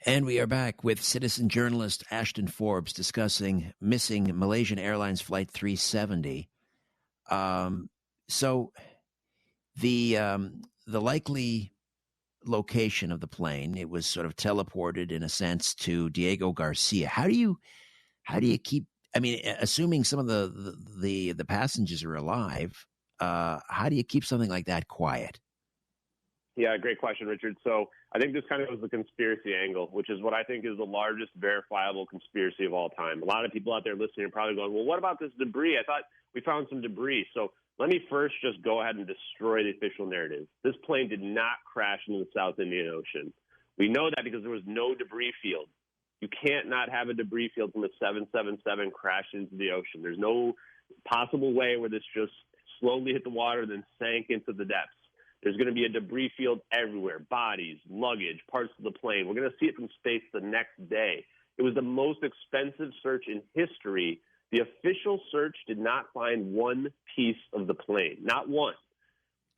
And we are back with citizen journalist Ashton Forbes discussing missing Malaysian Airlines Flight 370. So the likely location of the plane, it was sort of teleported in a sense to Diego Garcia. How do you keep? I mean, assuming some of the passengers are alive, how do you keep something like that quiet? Yeah, great question, Richard. So I think this kind of was the conspiracy angle, which is what I think is the largest verifiable conspiracy of all time. A lot of people out there listening are probably going, well, what about this debris? I thought we found some debris. So let me first just go ahead and destroy the official narrative. This plane did not crash into the South Indian Ocean. We know that because there was no debris field. You can't not have a debris field from a 777 crash into the ocean. There's no possible way where this just slowly hit the water, then sank into the depths. There's going to be a debris field everywhere, bodies, luggage, parts of the plane. We're going to see it from space the next day. It was the most expensive search in history. The official search did not find one piece of the plane, not one.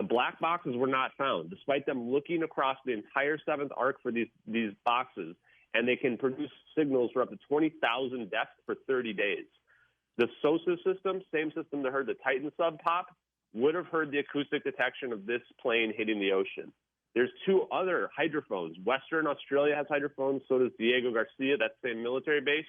The black boxes were not found, despite them looking across the entire seventh arc for these boxes, and they can produce signals for up to 20,000 depth for 30 days. The SOSA system, same system that heard the Titan sub pop, would have heard the acoustic detection of this plane hitting the ocean. There's two other hydrophones. Western Australia has hydrophones, so does Diego Garcia, that same military base.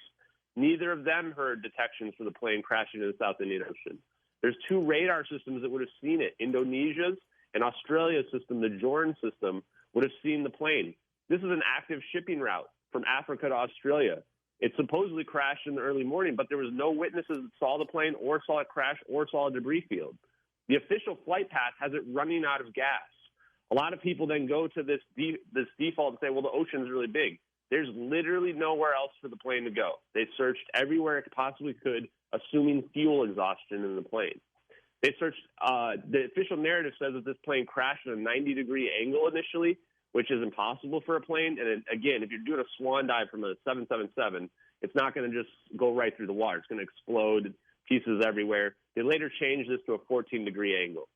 Neither of them heard detections for the plane crashing into the South Indian Ocean. There's two radar systems that would have seen it. Indonesia's and Australia's system, the Jorn system, would have seen the plane. This is an active shipping route from Africa to Australia. It supposedly crashed in the early morning, but there was no witnesses that saw the plane or saw it crash or saw a debris field. The official flight path has it running out of gas. A lot of people then go to this default and say, well, the ocean's really big. There's literally nowhere else for the plane to go. They searched everywhere it possibly could, assuming fuel exhaustion in the plane. They searched, the official narrative says that this plane crashed at a 90-degree angle initially, which is impossible for a plane. And again, if you're doing a swan dive from a 777, it's not going to just go right through the water. It's going to explode, pieces everywhere. They later changed this to a 14-degree angle.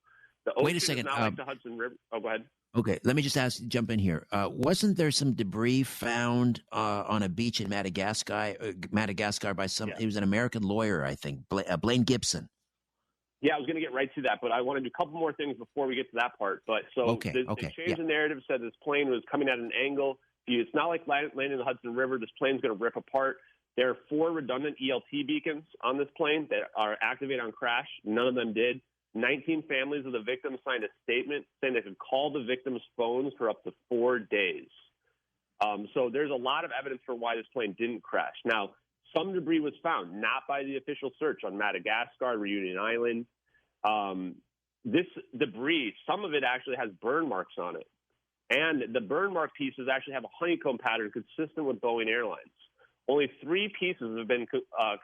The ocean Wait a second. is not like the Hudson River. Oh, go ahead. Okay, let me just jump in here. Wasn't there some debris found on a beach in Madagascar by some? Yeah. He was an American lawyer, I think, Blaine Gibson. Yeah, I was going to get right to that, but I want to do a couple more things before we get to that part. But so they changed the narrative, said this plane was coming at an angle. It's not like landing in the Hudson River. This plane's going to rip apart. There are 4 redundant ELT beacons on this plane that are activated on crash. None of them did. 19 families of the victims signed a statement saying they could call the victims' phones for up to 4 days. So there's a lot of evidence for why this plane didn't crash. Now, some debris was found, not by the official search, on Madagascar, Reunion Island. This debris, some of it actually has burn marks on it. And the burn mark pieces actually have a honeycomb pattern consistent with Boeing Airlines. Only 3 pieces have been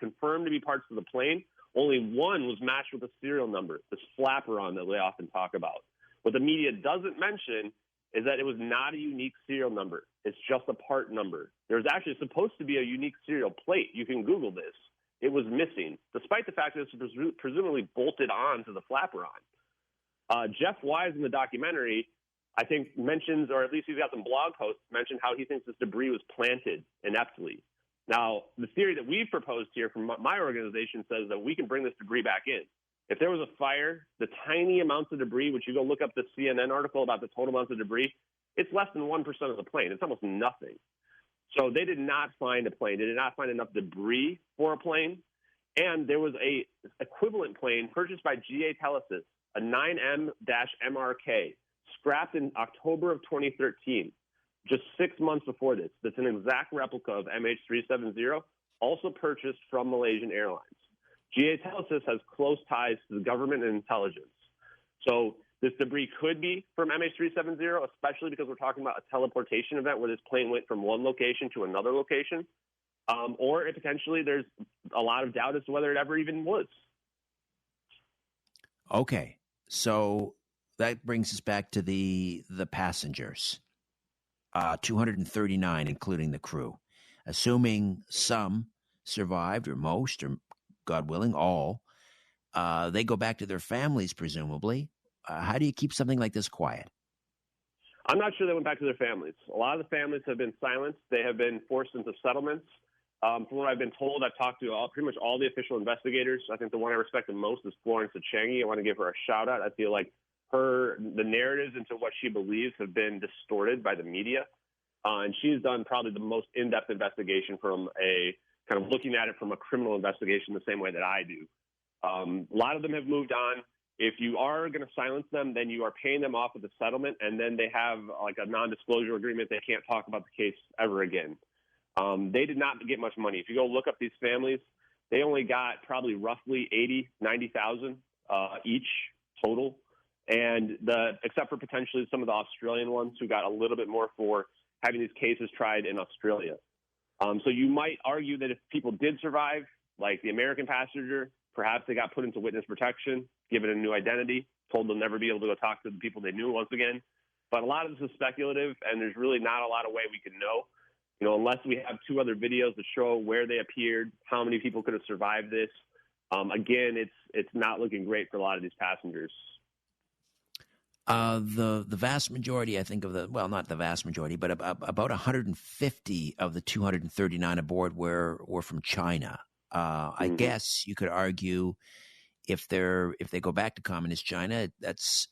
confirmed to be parts of the plane. Only 1 was matched with a serial number, this flaperon that we often talk about. What the media doesn't mention is that it was not a unique serial number. It's just a part number. There's actually supposed to be a unique serial plate. You can Google this. It was missing, despite the fact that it was presumably bolted on to the flaperon. Jeff Wise in the documentary, I think, mentions, or at least he's got some blog posts, mentioned how he thinks this debris was planted ineptly. Now, the theory that we've proposed here from my organization says that we can bring this debris back in. If there was a fire, the tiny amounts of debris, which you go look up the CNN article about the total amounts of debris, it's less than 1% of the plane. It's almost nothing. So they did not find a plane. They did not find enough debris for a plane. And there was a equivalent plane purchased by GA Telesis, a 9M-MRK, scrapped in October of 2013. Just 6 months before this. That's an exact replica of MH370, also purchased from Malaysian Airlines. GA Telesis has close ties to the government and intelligence. So this debris could be from MH370, especially because we're talking about a teleportation event where this plane went from one location to another location. Or it potentially there's a lot of doubt as to whether it ever even was. Okay, so that brings us back to the passengers. 239, including the crew. Assuming some survived, or most, or God willing, all, they go back to their families, presumably. How do you keep something like this quiet? I'm not sure they went back to their families. A lot of the families have been silenced. They have been forced into settlements. From what I've been told, I've talked to pretty much all the official investigators. I think the one I respect the most is Florence Echengi. I want to give her a shout out. I feel like the narratives into what she believes have been distorted by the media. And she's done probably the most in-depth investigation from a kind of looking at it from a criminal investigation the same way that I do. A lot of them have moved on. If you are going to silence them, then you are paying them off with a settlement, and then they have like a non-disclosure agreement. They can't talk about the case ever again. They did not get much money. If you go look up these families, they only got probably roughly 80, 90,000 each total. And except for potentially some of the Australian ones who got a little bit more for having these cases tried in Australia. So you might argue that if people did survive, like the American passenger, perhaps they got put into witness protection, given a new identity, told they'll never be able to go talk to the people they knew once again. But a lot of this is speculative, and there's really not a lot of way we can know. Unless we have 2 other videos to show where they appeared, how many people could have survived this. Again, it's not looking great for a lot of these passengers. The vast majority, I think, not the vast majority, but about 150 of the 239 aboard were from China. I guess you could argue if they go back to communist China, that's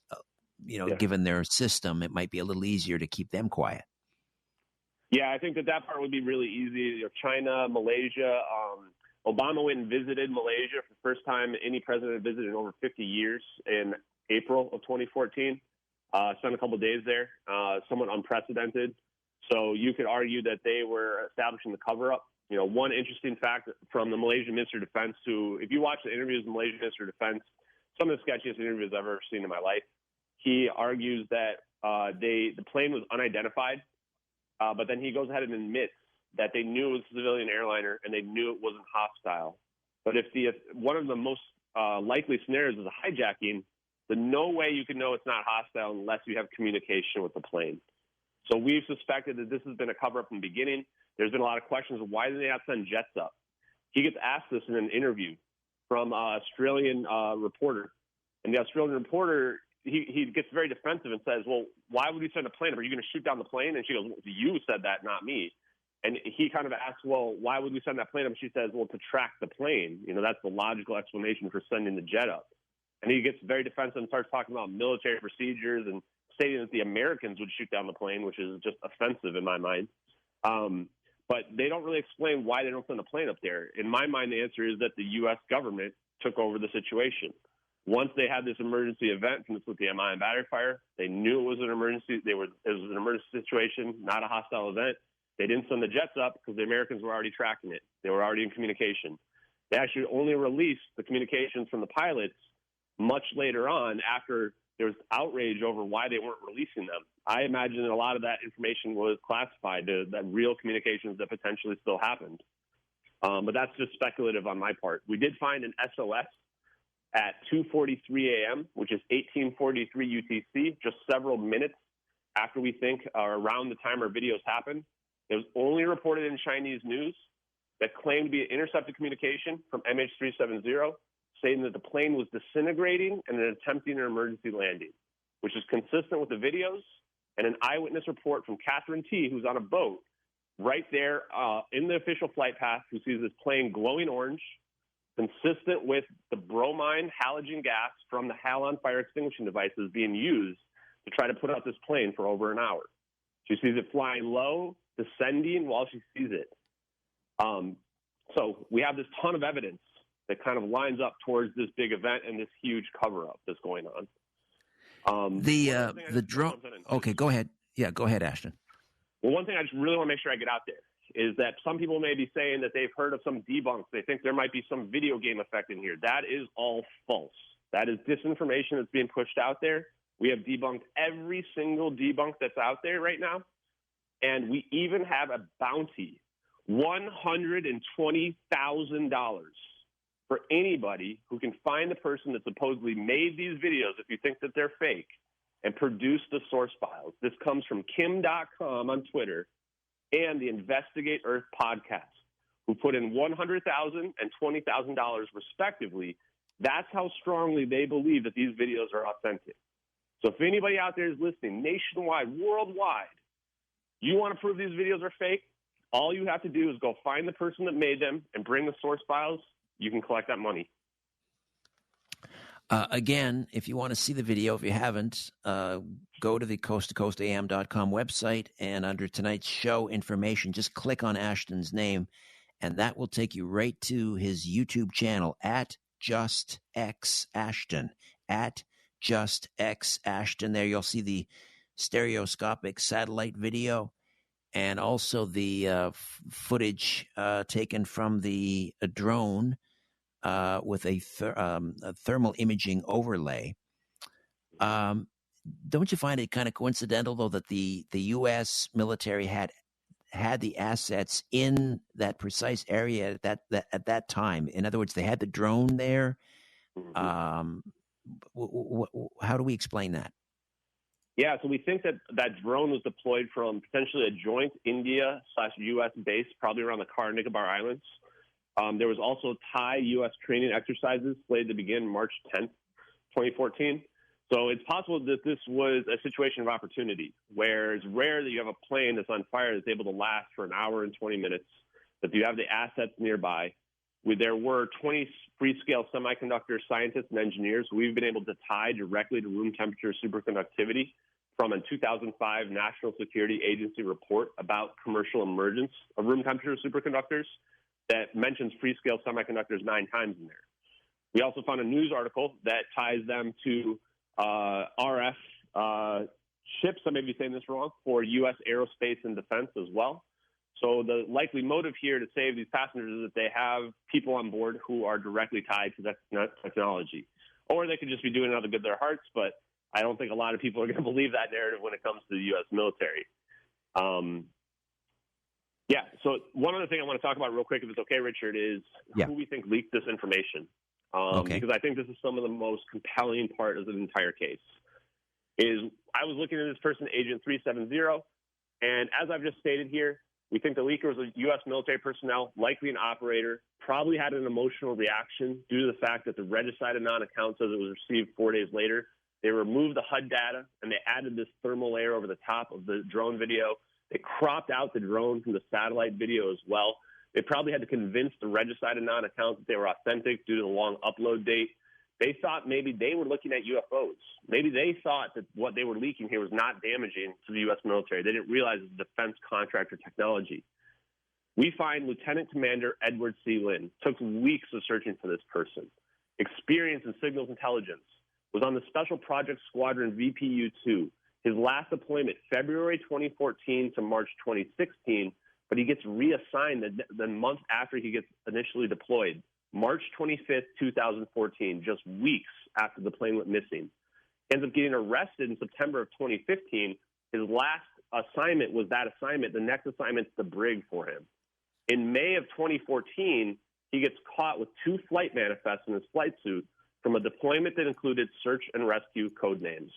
given their system, it might be a little easier to keep them quiet. Yeah, I think that part would be really easy. China, Malaysia. Obama went and visited Malaysia for the first time any president visited in over 50 years in April of 2014. Spent a couple of days there, somewhat unprecedented. So you could argue that they were establishing the cover-up. One interesting fact from the Malaysian Minister of Defense, who, if you watch the interviews with the Malaysian Minister of Defense, some of the sketchiest interviews I've ever seen in my life, he argues that the plane was unidentified, but then he goes ahead and admits that they knew it was a civilian airliner and they knew it wasn't hostile. But if one of the most likely scenarios is a hijacking, then no way you can know it's not hostile unless you have communication with the plane. So we've suspected that this has been a cover-up from the beginning. There's been a lot of questions of why did they not send jets up? He gets asked this in an interview from an Australian reporter. And the Australian reporter, he gets very defensive and says, well, why would we send a plane up? Are you going to shoot down the plane? And she goes, well, you said that, not me. And he kind of asks, well, why would we send that plane up? And she says, well, to track the plane. That's the logical explanation for sending the jet up. And he gets very defensive and starts talking about military procedures and stating that the Americans would shoot down the plane, which is just offensive in my mind. But they don't really explain why they don't send a plane up there. In my mind, the answer is that the U.S. government took over the situation. Once they had this emergency event from the lithium-ion battery fire, they knew it was an emergency. It was an emergency situation, not a hostile event. They didn't send the jets up because the Americans were already tracking it. They were already in communication. They actually only released the communications from the pilots much later on after there was outrage over why they weren't releasing them. I imagine that a lot of that information was classified, that real communications that potentially still happened. But that's just speculative on my part. We did find an SOS at 2:43 a.m., which is 1843 UTC, just several minutes after we think around the time our videos happened. It was only reported in Chinese news that claimed to be an intercepted communication from MH370, saying that the plane was disintegrating and attempting an emergency landing, which is consistent with the videos and an eyewitness report from Catherine T., who's on a boat right there in the official flight path, who sees this plane glowing orange, consistent with the bromine halogen gas from the halon fire extinguishing devices being used to try to put out this plane for over an hour. She sees it flying low, descending while she sees it. So we have this ton of evidence that kind of lines up towards this big event and this huge cover-up that's going on. The drone. Okay, go ahead. Yeah, go ahead, Ashton. Well, one thing I just really want to make sure I get out there is that some people may be saying that they've heard of some debunks. They think there might be some video game effect in here. That is all false. That is disinformation that's being pushed out there. We have debunked every single debunk that's out there right now. And we even have a bounty, $120,000 for anybody who can find the person that supposedly made these videos, if you think that they're fake, and produce the source files. This comes from Kim.com on Twitter and the Investigate Earth podcast, who put in $100,000 and $20,000 respectively. That's how strongly they believe that these videos are authentic. So if anybody out there is listening, nationwide, worldwide, you want to prove these videos are fake, all you have to do is go find the person that made them and bring the source files. You can collect that money. Again, if you want to see the video, if you haven't, go to the coasttocoastam.com website, and under tonight's show information, just click on Ashton's name, and that will take you right to his YouTube channel at JustXAshton. At JustXAshton. There you'll see the stereoscopic satellite video and also the footage taken from the drone with a thermal imaging overlay. Don't you find it kind of coincidental, though, that the U.S. military had the assets in that precise area at that time? In other words, they had the drone there. How do we explain that? Yeah, so we think that drone was deployed from potentially a joint India/U.S. base, probably around the Car and Nicobar Islands. There was also Thai-U.S. training exercises slated to begin March 10th, 2014. So it's possible that this was a situation of opportunity, where it's rare that you have a plane that's on fire that's able to last for an hour and 20 minutes, that you have the assets nearby. There were 20 free-scale semiconductor scientists and engineers who we've been able to tie directly to room temperature superconductivity from a 2005 National Security Agency report about commercial emergence of room temperature superconductors that mentions free-scale semiconductors 9 times in there. We also found a news article that ties them to RF chips, I may be saying this wrong, for U.S. aerospace and defense as well. So the likely motive here to save these passengers is that they have people on board who are directly tied to that technology. Or they could just be doing it out of the good of their hearts, but I don't think a lot of people are going to believe that narrative when it comes to the U.S. military. Yeah, so one other thing I want to talk about real quick, if it's okay, Richard, is who we think leaked this information. Because I think this is some of the most compelling part of the entire case. I was looking at this person, Agent 370, and as I've just stated here, we think the leaker was a U.S. military personnel, likely an operator, probably had an emotional reaction due to the fact that the regicide anon account says it was received 4 days later. They removed the HUD data, and they added this thermal layer over the top of the drone video. They cropped out the drone from the satellite video as well. They probably had to convince the regicide anon account that they were authentic due to the long upload date. They thought maybe they were looking at UFOs. Maybe they thought that what they were leaking here was not damaging to the U.S. military. They didn't realize it was defense contractor technology. We find Lieutenant Commander Edward C. Lynn took weeks of searching for this person. Experience in signals intelligence, was on the Special Projects Squadron VPU-2. His last deployment, February 2014 to March 2016, but he gets reassigned the month after he gets initially deployed. March 25th, 2014, just weeks after the plane went missing. He ends up getting arrested in September of 2015. His last assignment was that assignment. The next assignment's the brig for him. In May of 2014, he gets caught with 2 flight manifests in his flight suit from a deployment that included search and rescue code names.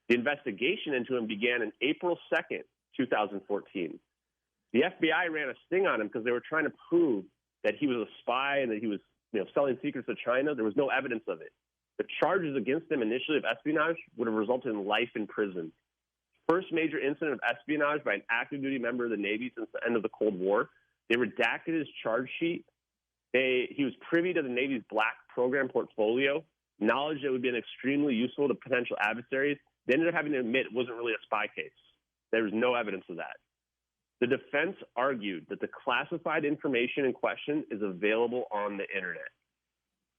The investigation into him began in April 2nd, 2014. The FBI ran a sting on him because they were trying to prove that he was a spy and that he was selling secrets to China. There was no evidence of it. The charges against him initially of espionage would have resulted in life in prison. First major incident of espionage by an active duty member of the Navy since the end of the Cold War. They redacted his charge sheet. He was privy to the Navy's black program portfolio, knowledge that would be extremely useful to potential adversaries. They ended up having to admit it wasn't really a spy case. There was no evidence of that. The defense argued that the classified information in question is available on the internet.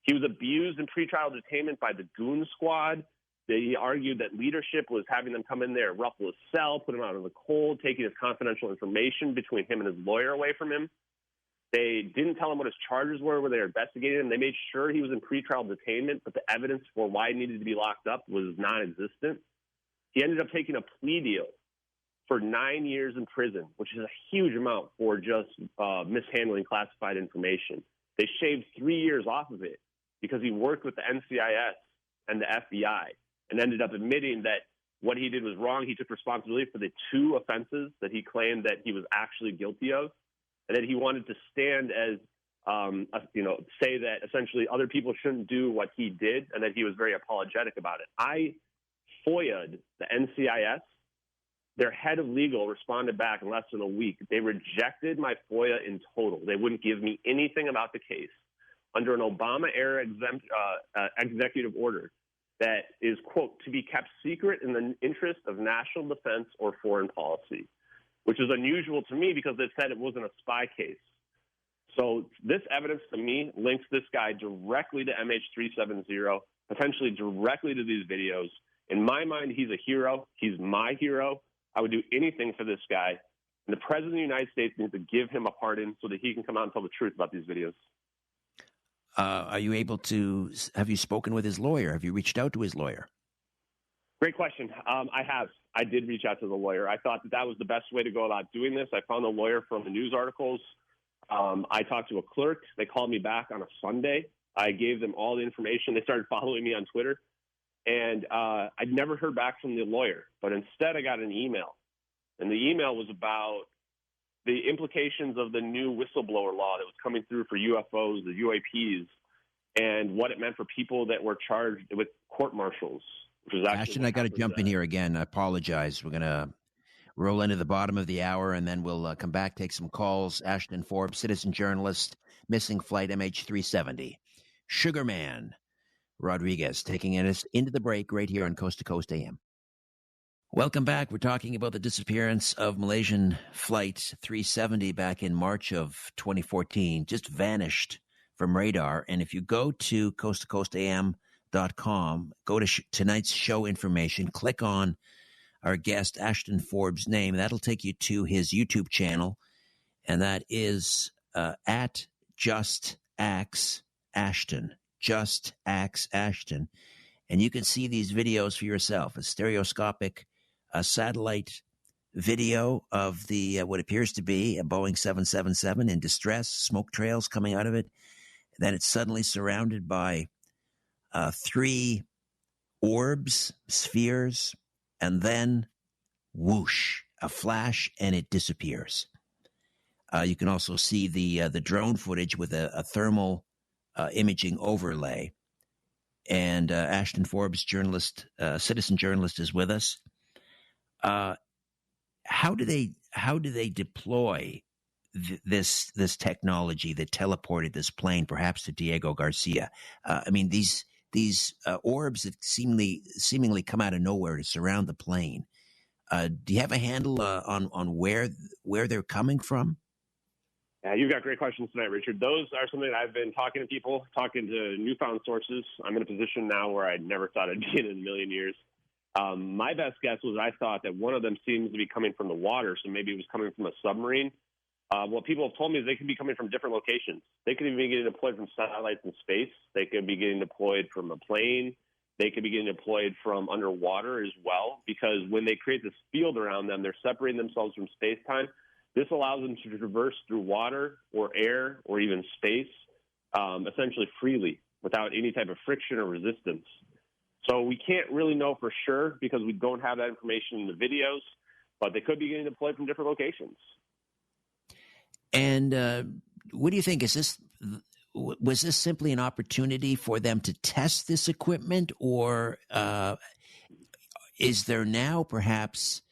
He was abused in pretrial detainment by the goon squad. They argued that leadership was having them come in there, ruffle his cell, put him out in the cold, taking his confidential information between him and his lawyer away from him. They didn't tell him what his charges were when they were investigating him. They made sure he was in pretrial detainment, but the evidence for why he needed to be locked up was non-existent. He ended up taking a plea deal for 9 years in prison, which is a huge amount for just mishandling classified information. They shaved 3 years off of it because he worked with the NCIS and the FBI and ended up admitting that what he did was wrong. He took responsibility for the 2 offenses that he claimed that he was actually guilty of, and that he wanted to stand as, say that essentially other people shouldn't do what he did, and that he was very apologetic about it. I FOIA'd the NCIS. Their head of legal responded back in less than a week. They rejected my FOIA in total. They wouldn't give me anything about the case under an Obama-era executive order that is, quote, to be kept secret in the interest of national defense or foreign policy, which is unusual to me because they said it wasn't a spy case. So this evidence to me links this guy directly to MH370, potentially directly to these videos. In my mind, he's a hero. He's my hero. I would do anything for this guy. And the President of the United States needs to give him a pardon so that he can come out and tell the truth about these videos. Are you able to, have you spoken with his lawyer? Have you reached out to his lawyer? Great question. I have. I did reach out to the lawyer. I thought that was the best way to go about doing this. I found a lawyer from the news articles. I talked to a clerk. They called me back on a Sunday. I gave them all the information. They started following me on Twitter. And I'd never heard back from the lawyer. But instead, I got an email. And the email was about the implications of the new whistleblower law that was coming through for UFOs, the UAPs, and what it meant for people that were charged with court-martials. Ashton, I got to jump in here again. I apologize. We're going to roll into the bottom of the hour, and then we'll come back, take some calls. Ashton Forbes, citizen journalist, missing flight MH370. Sugarman Rodriguez taking us into the break right here on Coast to Coast AM. Welcome back. We're talking about the disappearance of Malaysian Flight 370 back in March of 2014. Just vanished from radar. And if you go to coasttocoastam.com, go to tonight's show information, click on our guest Ashton Forbes' name. That'll take you to his YouTube channel, and that is at Just Axe Ashton. Just Axe Ashton. And you can see these videos for yourself. A stereoscopic satellite video of the what appears to be a Boeing 777 in distress, smoke trails coming out of it. Then it's suddenly surrounded by 3 orbs, spheres, and then whoosh, a flash, and it disappears. You can also see the drone footage with a thermal imaging overlay. And Ashton Forbes, journalist, citizen journalist, is with us. How do they deploy this technology that teleported this plane, perhaps to Diego Garcia? I mean, these orbs that seemingly come out of nowhere to surround the plane. Do you have a handle on where they're coming from? Yeah, you've got great questions tonight, Richard. Those are something that I've been talking to people, talking to newfound sources. I'm in a position now where I never thought I'd be in a million years. My best guess was I thought that one of them seems to be coming from the water, so maybe it was coming from a submarine. What people have told me is they could be coming from different locations. They could be getting deployed from satellites in space. They could be getting deployed from a plane. They could be getting deployed from underwater as well, because when they create this field around them, they're separating themselves from space-time. This allows them to traverse through water or air or even space, essentially freely without any type of friction or resistance. So we can't really know for sure because we don't have that information in the videos, but they could be getting deployed from different locations. And what do you think? Was this simply an opportunity for them to test this equipment, or is there now perhaps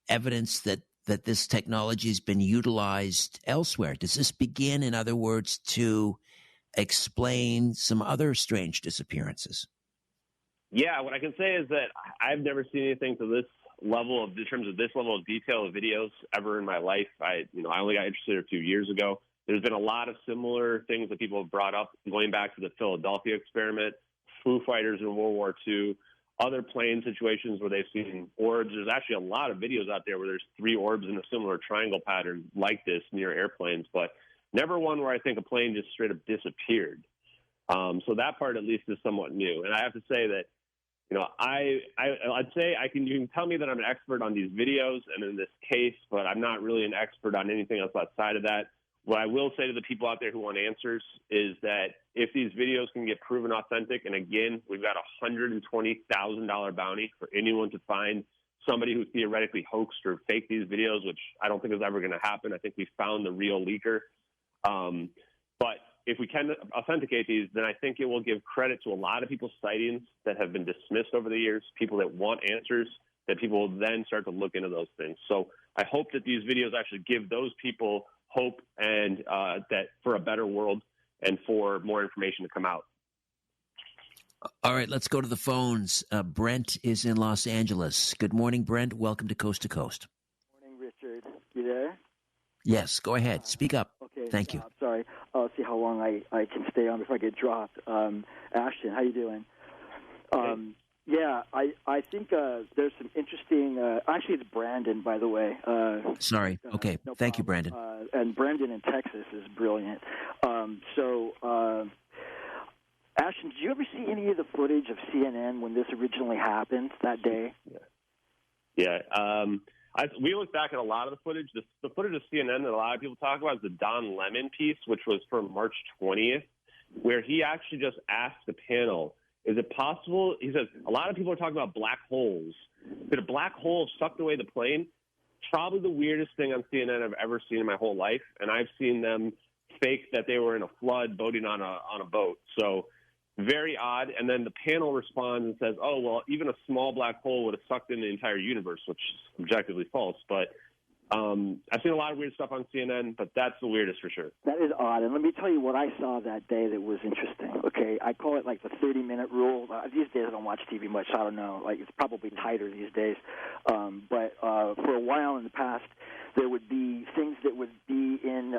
evidence that this technology has been utilized elsewhere? Does this begin, in other words, to explain some other strange disappearances? Yeah, what I can say is that I've never seen anything to this level in terms of this level of detail of videos ever in my life. I only got interested a few years ago. There's been a lot of similar things that people have brought up, going back to the Philadelphia experiment, Foo Fighters in World War II, other plane situations where they've seen orbs. There's actually a lot of videos out there where there's 3 orbs in a similar triangle pattern like this near airplanes, but never one where I think a plane just straight up disappeared. So that part at least is somewhat new. And I have to say that, I'd say you can tell me that I'm an expert on these videos and in this case, but I'm not really an expert on anything else outside of that. What I will say to the people out there who want answers is that if these videos can get proven authentic, and again, we've got a $120,000 bounty for anyone to find somebody who theoretically hoaxed or faked these videos, which I don't think is ever going to happen. I think we found the real leaker. But if we can authenticate these, then I think it will give credit to a lot of people's sightings that have been dismissed over the years, people that want answers, that people will then start to look into those things. So I hope that these videos actually give those people hope and that for a better world and for more information to come out. All right, let's go to the phones. Brent is in Los Angeles. Good morning, Brent. Welcome to Coast to Coast. Good morning, Richard. You there? Yes, go ahead. Speak up. Okay. Thank you. Sorry. I'll see how long I can stay on before I get dropped. Ashton, how you doing? Yeah, I think there's some interesting. Actually, it's Brandon, by the way. Sorry. Okay. No Thank you, problem. Brandon. And Brandon in Texas is brilliant. Ashton, did you ever see any of the footage of CNN when this originally happened that day? Yeah. We look back at a lot of the footage. The footage of CNN that a lot of people talk about is the Don Lemon piece, which was from March 20th, where he actually just asked the panel, is it possible? He says, a lot of people are talking about black holes. Could a black hole have sucked away the plane? Probably the weirdest thing on CNN I've ever seen in my whole life. And I've seen them fake that they were in a flood boating on a boat. So very odd. And then the panel responds and says, oh, well, even a small black hole would have sucked in the entire universe, which is objectively false. But I've seen a lot of weird stuff on CNN, but that's the weirdest for sure. That is odd. And let me tell you what I saw that day that was interesting. Okay, I call it like the 30-minute rule. These days I don't watch TV much, so I don't know. Like, it's probably tighter these days. But for a while in the past, there would be things that would be in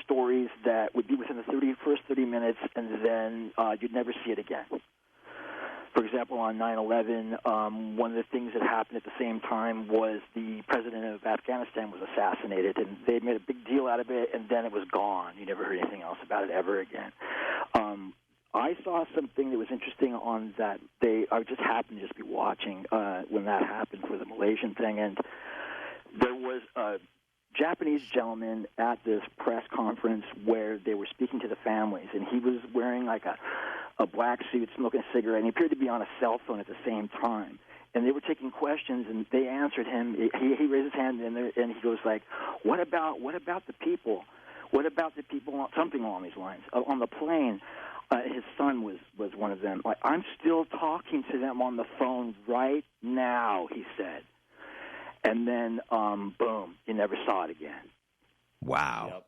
stories that would be within the first 30 minutes, and then you'd never see it again. For example, on 9/11, one of the things that happened at the same time was the president of Afghanistan was assassinated, and they made a big deal out of it, and then it was gone. You never heard anything else about it ever again. I saw something that was interesting on that day. I just happened to just be watching when that happened for the Malaysian thing, and there was a Japanese gentleman at this press conference where they were speaking to the families, and he was wearing like a black suit, smoking a cigarette, and he appeared to be on a cell phone at the same time. And they were taking questions, and they answered him. He raised his hand, and he goes like, "What about the people? What about the people?" Something along these lines on the plane. His son was one of them. Like, I'm still talking to them on the phone right now, he said. And then, boom, you never saw it again. Wow. Yep.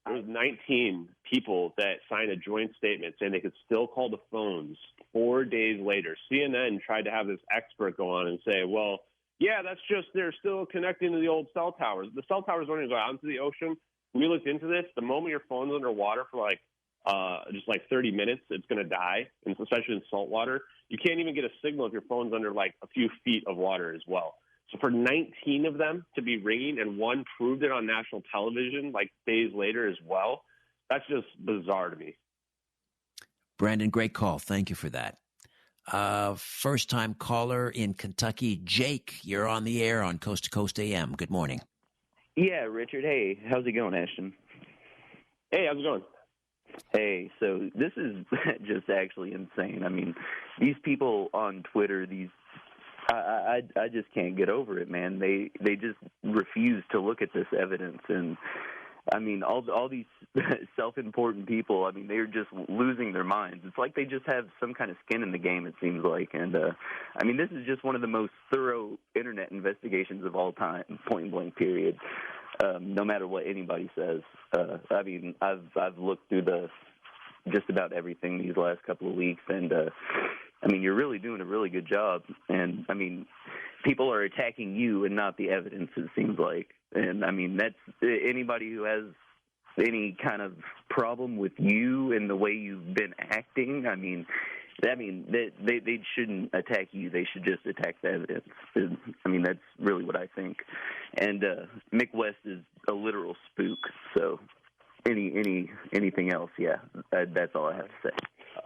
There was 19 people that signed a joint statement saying they could still call the phones 4 days later. CNN tried to have this expert go on and say, well, yeah, that's just they're still connecting to the old cell towers. The cell towers don't even go out into the ocean. We looked into this. The moment your phone's underwater for just 30 minutes, it's going to die, and especially in salt water. You can't even get a signal if your phone's under like a few feet of water as well. So for 19 of them to be ringing, and one proved it on national television like days later as well, that's just bizarre to me. Brandon, great call. Thank you for that. First-time caller in Kentucky, Jake, you're on the air on Coast to Coast AM. Good morning. Yeah, Richard. Hey, how's it going, Ashton? Hey, how's it going? Hey, so this is just actually insane. I mean, these people on Twitter, I just can't get over it, man. They just refuse to look at this evidence, and I mean, all these self-important people. I mean, they're just losing their minds. It's like they just have some kind of skin in the game. It seems like, and I mean, this is just one of the most thorough internet investigations of all time, point blank. Period. No matter what anybody says. I mean, I've looked through just about everything these last couple of weeks, and I mean, you're really doing a really good job. And I mean, people are attacking you and not the evidence, it seems like. And I mean, that's anybody who has any kind of problem with you and the way you've been acting. I mean, they shouldn't attack you. They should just attack the evidence. I mean, that's really what I think. And Mick West is a literal spook. So anything else, yeah, that's all I have to say.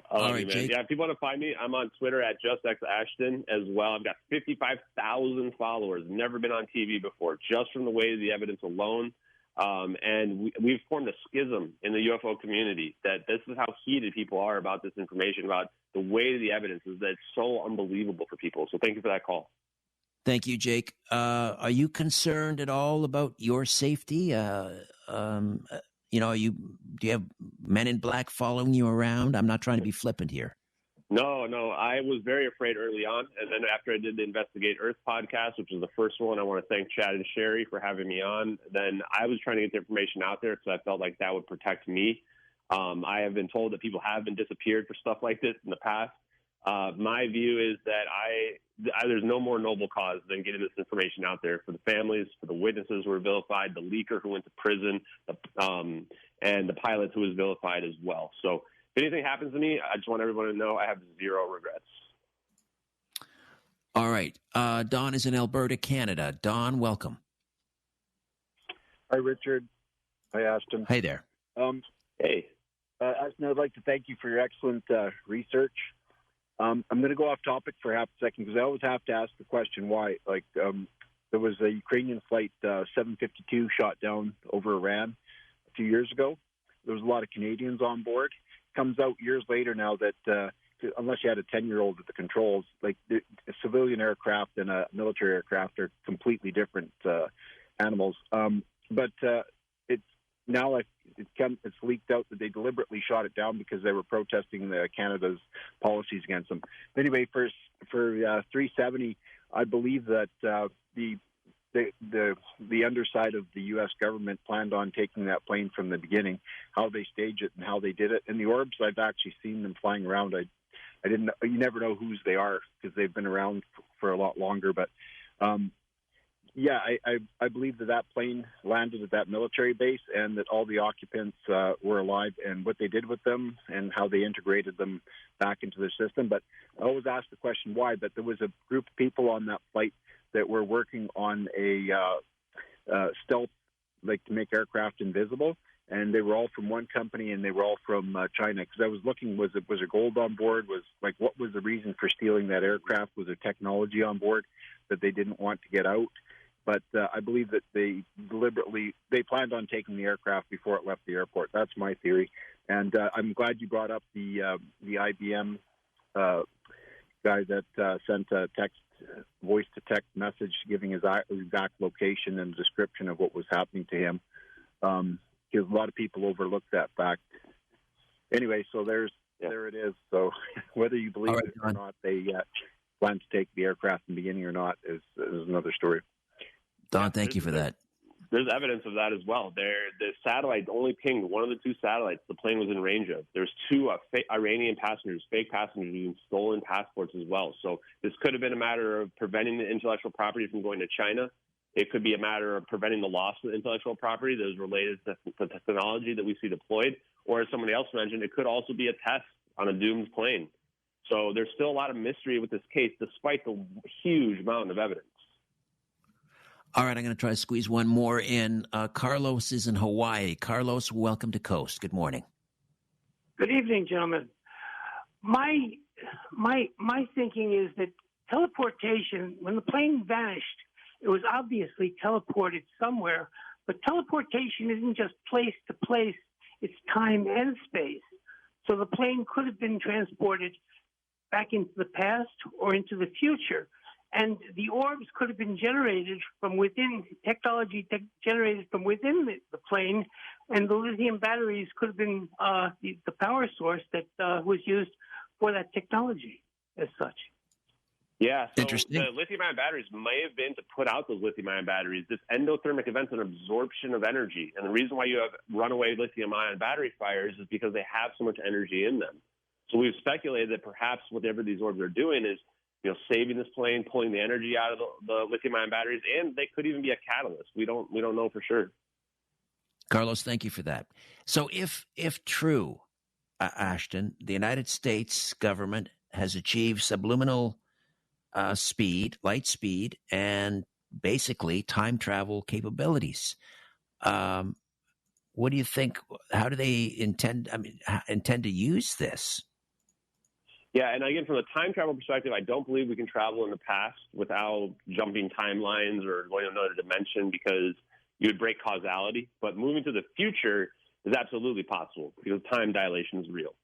All right, Jake. Yeah, if people want to find me, I'm on Twitter at JustXAshton as well. I've got 55,000 followers. Never been on TV before, just from the way of the evidence alone. And we've formed a schism in the UFO community that this is how heated people are about this information, about the way of the evidence is that it's so unbelievable for people. So thank you for that call. Thank you, Jake. Are you concerned at all about your safety? do you have men in black following you around? I'm not trying to be flippant here. No, I was very afraid early on. And then after I did the Investigate Earth podcast, which was the first one, I want to thank Chad and Sherry for having me on. Then I was trying to get the information out there because I felt like that would protect me. I have been told that people have been disappeared for stuff like this in the past. My view is that there's no more noble cause than getting this information out there for the families, for the witnesses who were vilified, the leaker who went to prison, and the pilot who was vilified as well. So if anything happens to me, I just want everyone to know I have zero regrets. All right. Don is in Alberta, Canada. Don, welcome. Hi, Richard. Hi, Ashton. Hey there. Hey. Ashton, I'd like to thank you for your excellent research. I'm going to go off topic for half a second because I always have to ask the question why. There was a Ukrainian flight 752 shot down over Iran a few years ago. There was a lot of Canadians on board. Comes out years later now that unless you had a 10-year-old at the controls, like a civilian aircraft and a military aircraft are completely different animals. But it's now it's leaked out that they deliberately shot it down because they were protesting Canada's policies against them. Anyway, for 370, I believe that the underside of the U.S. government planned on taking that plane from the beginning, how they staged it and how they did it. And the orbs, I've actually seen them flying around. I didn't. You never know whose they are because they've been around for a lot longer. But yeah, I believe that plane landed at that military base and that all the occupants were alive and what they did with them and how they integrated them back into their system. But I always ask the question why. But there was a group of people on that flight that were working on a stealth, like to make aircraft invisible, and they were all from one company, and they were all from China. Because I was looking, was there gold on board? What was the reason for stealing that aircraft? Was there technology on board that they didn't want to get out? But I believe that they planned on taking the aircraft before it left the airport. That's my theory, and I'm glad you brought up the IBM guy that sent a voice-to-text message giving his exact location and description of what was happening to him. Because a lot of people overlook that fact. Anyway, so there it is. So whether you believe it or not, they plan to take the aircraft in the beginning or not is another story. Don, thank you for that. There's evidence of that as well. The satellite only pinged one of the two satellites the plane was in range of. There's two Iranian passengers, fake passengers, using stolen passports as well. So this could have been a matter of preventing the intellectual property from going to China. It could be a matter of preventing the loss of intellectual property that is related to the technology that we see deployed. Or as somebody else mentioned, it could also be a test on a doomed plane. So there's still a lot of mystery with this case, despite the huge amount of evidence. All right, I'm going to try to squeeze one more in. Carlos is in Hawaii. Carlos, welcome to Coast. Good morning. Good evening, gentlemen. My thinking is that teleportation, when the plane vanished, it was obviously teleported somewhere, but teleportation isn't just place to place, it's time and space. So the plane could have been transported back into the past or into the future. And the orbs could have been generated from within, technology generated from within the plane, and the lithium batteries could have been the power source that was used for that technology as such. Yeah, so interesting. The lithium-ion batteries may have been to put out those lithium-ion batteries. This endothermic event is an absorption of energy. And the reason why you have runaway lithium-ion battery fires is because they have so much energy in them. So we've speculated that perhaps whatever these orbs are doing is saving this plane, pulling the energy out of the lithium-ion batteries, and they could even be a catalyst. We don't know for sure. Carlos, thank you for that. So if true, Ashton, the United States government has achieved subliminal light speed, and basically time travel capabilities. What do you think? How do they intend to use this? Yeah, and again, from a time travel perspective, I don't believe we can travel in the past without jumping timelines or going to another dimension because you would break causality. But moving to the future is absolutely possible because time dilation is real,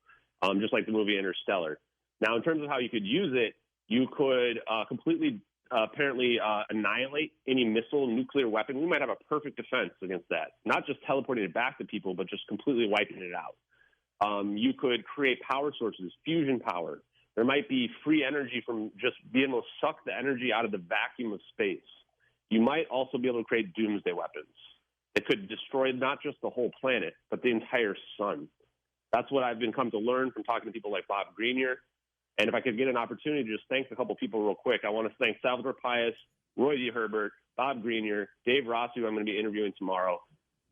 just like the movie Interstellar. Now, in terms of how you could use it, you could completely apparently annihilate any missile, nuclear weapon, we might have a perfect defense against that. Not just teleporting it back to people, but just completely wiping it out. You could create power sources, fusion power. There might be free energy from just being able to suck the energy out of the vacuum of space. You might also be able to create doomsday weapons. It could destroy not just the whole planet, but the entire sun. That's what I've been come to learn from talking to people like Bob Greenier. And if I could get an opportunity to just thank a couple people real quick, I want to thank Salvador Pius, Roy D. Herbert, Bob Greenier, Dave Rossi, who I'm going to be interviewing tomorrow,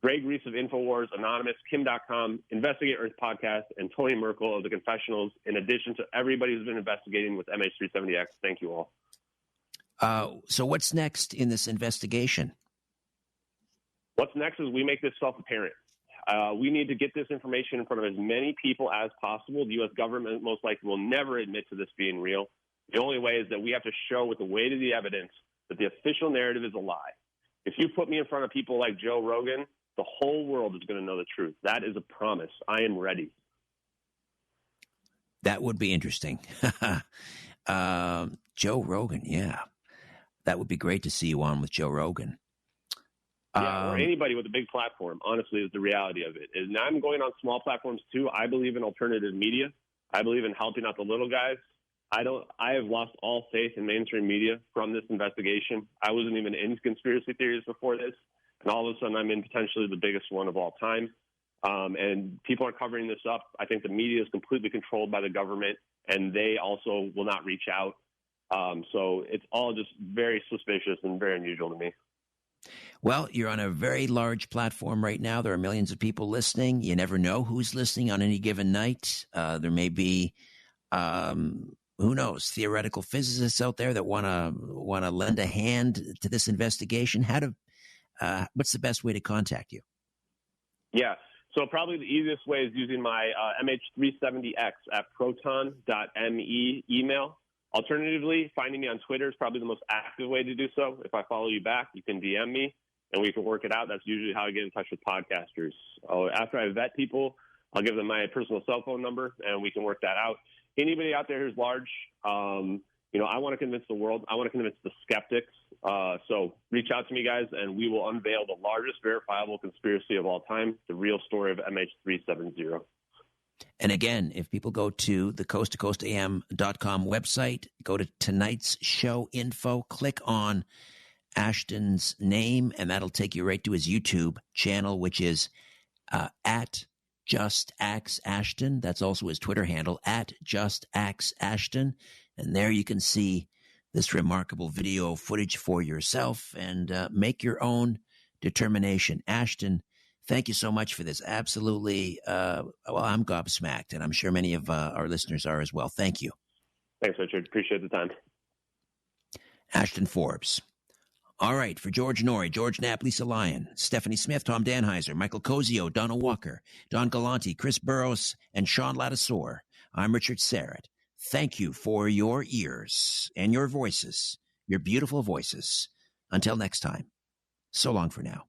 Greg Reese of InfoWars, Anonymous, Kim.com, Investigate Earth Podcast, and Tony Merkel of The Confessionals, in addition to everybody who's been investigating with MH370X. Thank you all. So what's next in this investigation? What's next is we make this self-apparent. We need to get this information in front of as many people as possible. The U.S. government most likely will never admit to this being real. The only way is that we have to show with the weight of the evidence that the official narrative is a lie. If you put me in front of people like Joe Rogan, the whole world is going to know the truth. That is a promise. I am ready. That would be interesting. Joe Rogan, yeah. That would be great to see you on with Joe Rogan. Yeah, or anybody with a big platform, honestly, is the reality of it. And I'm going on small platforms, too. I believe in alternative media. I believe in helping out the little guys. I have lost all faith in mainstream media from this investigation. I wasn't even in conspiracy theories before this. And all of a sudden, I'm in potentially the biggest one of all time. And people are covering this up. I think the media is completely controlled by the government, and they also will not reach out. So it's all just very suspicious and very unusual to me. Well, you're on a very large platform right now. There are millions of people listening. You never know who's listening on any given night. There may be, who knows, theoretical physicists out there that want to lend a hand to this investigation. What's the best way to contact you? Yeah, so probably the easiest way is using my MH370X at proton.me email. Alternatively, finding me on Twitter is probably the most active way to do so. If I follow you back, you can DM me, and we can work it out. That's usually how I get in touch with podcasters. After I vet people, I'll give them my personal cell phone number, and we can work that out. Anybody out there who's large, I want to convince the world. I want to convince the skeptics. So reach out to me, guys, and we will unveil the largest verifiable conspiracy of all time, the real story of MH370. And again, if people go to the coasttocoastam.com website, go to tonight's show info, click on Ashton's name, and that'll take you right to his YouTube channel, which is at Just Axe Ashton. That's also his Twitter handle, at Just Axe Ashton. And there you can see this remarkable video footage for yourself and make your own determination. Ashton, thank you so much for this. Absolutely. I'm gobsmacked, and I'm sure many of our listeners are as well. Thank you. Thanks, Richard. Appreciate the time. Ashton Forbes. All right. For George Norrie, George Knapp, Lisa Lyon, Stephanie Smith, Tom Danheiser, Michael Cozio, Donna Walker, Don Galanti, Chris Burrows, and Sean Ladisor, I'm Richard Serrett. Thank you for your ears and your voices, your beautiful voices. Until next time, so long for now.